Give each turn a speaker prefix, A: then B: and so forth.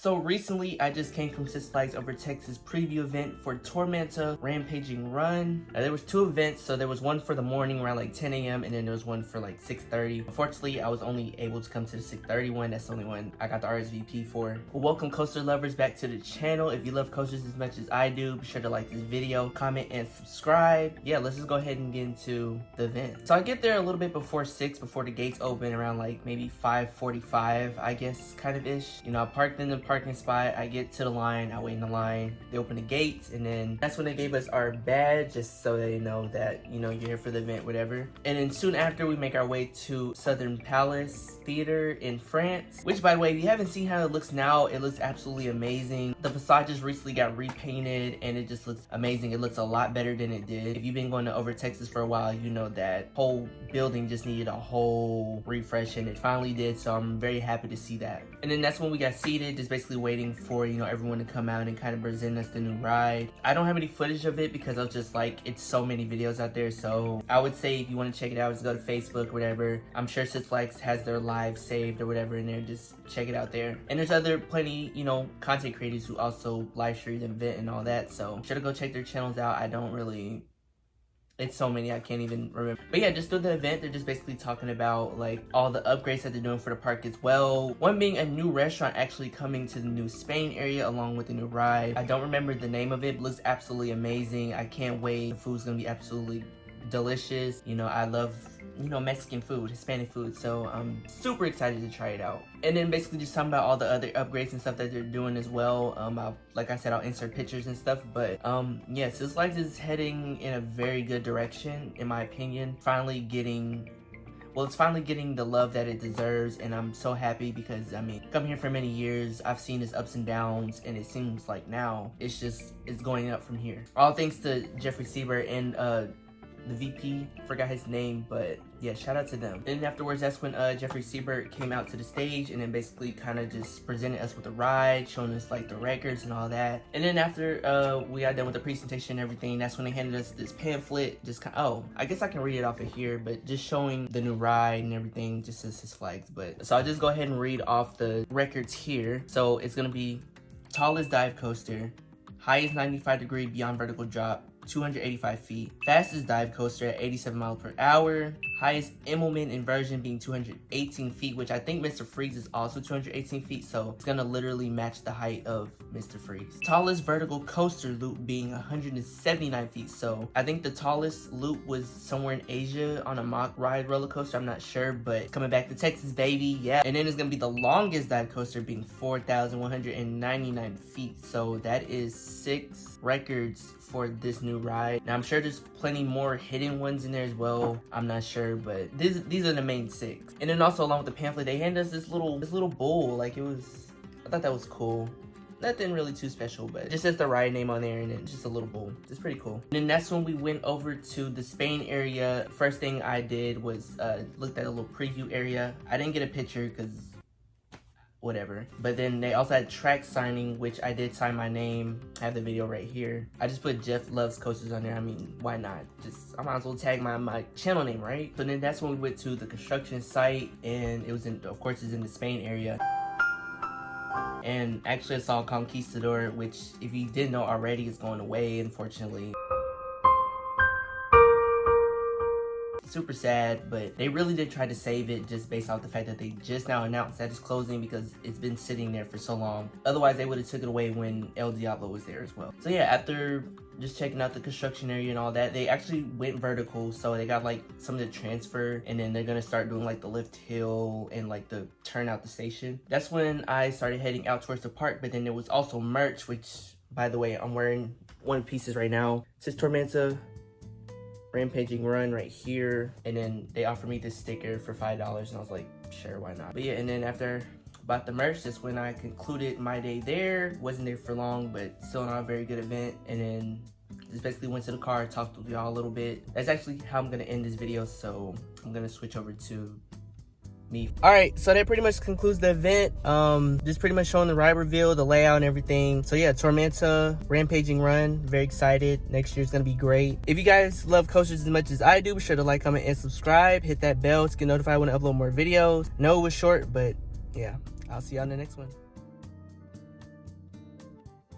A: So recently, I just came from Six Flags Over Texas preview event for Tormenta Rampaging Run. There was 2 events, so there was one for the morning around like 10 a.m. and then there was one for like 6:30. Unfortunately, I was only able to come to the 6:30 one. That's the only one I got the RSVP for. Well, welcome coaster lovers back to the channel. If you love coasters as much as I do, be sure to like this video, comment, and subscribe. Yeah, let's just go ahead and get into the event. So I get there a little bit before 6, before the gates open, around like maybe 5:45, I guess, kind of ish. You know, I parked in the parking spot. I get to the line, I wait in the line, they open the gates, and then that's when they gave us our badge, just so they know that, you know, you're here for the event, whatever. And then soon after, we make our way to Southern Palace Theater in France, which, by the way, if you haven't seen how it looks now, it looks absolutely amazing. The facade just recently got repainted and it just looks amazing. It looks a lot better than it did. If you've been going to Over Texas for a while, you know that whole building just needed a whole refresh, and it finally did, so I'm very happy to see that. And then that's when we got seated, just basically waiting for, you know, everyone to come out and kind of present us the new ride. I don't have any footage of it because I was just like, it's so many videos out there, so I would say if you want to check it out, just go to Facebook or whatever. I'm sure Six Flags has their live saved or whatever in there, just check it out there. And there's other plenty, you know, content creators who also live stream the event and all that, so be sure to go check their channels out. I don't really, it's so many I can't even remember. But yeah, just through the event, they're just basically talking about like all the upgrades that they're doing for the park as well. One being a new restaurant actually coming to the new Spain area along with the new ride. I don't remember the name of it, but it looks absolutely amazing. I can't wait. The food's gonna be absolutely delicious. You know, I love, you know, Mexican food, Hispanic food, so I'm super excited to try it out. And then basically just talking about all the other upgrades and stuff that they're doing as well. Like I said, I'll insert pictures and stuff, but yeah, Six Flags is heading in a very good direction, in my opinion. It's finally getting the love that it deserves, and I'm so happy because, I mean, come here for many years, I've seen its ups and downs, and it seems like now it's going up from here. All thanks to Jeffrey Siebert and the VP, forgot his name, but yeah, shout out to them. Then afterwards, that's when Jeffrey Siebert came out to the stage and then basically kind of just presented us with the ride, showing us like the records and all that. And then after we got done with the presentation and everything, that's when they handed us this pamphlet, just kind of, I guess I can read it off of here, but just showing the new ride and everything, just as Six Flags. But so I'll just go ahead and read off the records here. So it's gonna be tallest dive coaster, highest 95-degree beyond vertical drop, 285 feet, fastest dive coaster at 87 miles per hour, highest Immelman inversion being 218 feet, which I think Mr. Freeze is also 218 feet, so it's gonna literally match the height of Mr. Freeze. Tallest vertical coaster loop being 179 feet, so I think the tallest loop was somewhere in Asia on a mock ride roller coaster, I'm not sure, but coming back to Texas, baby, yeah. And then it's gonna be the longest dive coaster being 4,199 feet, so that is 6 records for this new ride. Now I'm sure there's plenty more hidden ones in there as well, I'm not sure, but these are the main 6. And then also along with the pamphlet, they handed us this little bowl. Like, I thought that was cool. Nothing really too special, but just says the ride name on there and then just a little bowl. It's pretty cool. And then that's when we went over to the Spain area. First thing I did was looked at a little preview area. I didn't get a picture because whatever, but then they also had track signing, which I did sign my name. I have the video right here. I just put Jeff Loves Coasters on there. I mean, why not? Just, I might as well tag my channel name, right? So then that's when we went to the construction site, and it was in, of course, it's in the Spain area. And actually I saw Conquistador, which if you didn't know already, is going away, unfortunately. Super sad, but they really did try to save it just based off the fact that they just now announced that it's closing because it's been sitting there for so long. Otherwise, they would have took it away when El Diablo was there as well. So yeah, after just checking out the construction area and all that, they actually went vertical, so they got like some of the transfer, and then they're gonna start doing like the lift hill and like the turn out the station. That's when I started heading out towards the park, but then there was also merch, which, by the way, I'm wearing one of the pieces right now. It says Tormenta Rampaging Run right here, and then they offered me this sticker for $5, and I was like, sure, why not? But yeah, and then after I bought the merch, that's when I concluded my day there. Wasn't there for long, but still not a very good event. And then just basically went to the car, talked with y'all a little bit. That's actually how I'm gonna end this video, so I'm gonna switch over to me. All right, so that pretty much concludes the event. Just pretty much showing the ride reveal, the layout and everything. So yeah, Tormenta Rampaging Run, very excited. Next year's gonna be great. If you guys love coasters as much as I do, be sure to like, comment, and subscribe. Hit that bell to get notified when I upload more videos. I know it was short, but yeah, I'll see y'all in the next one.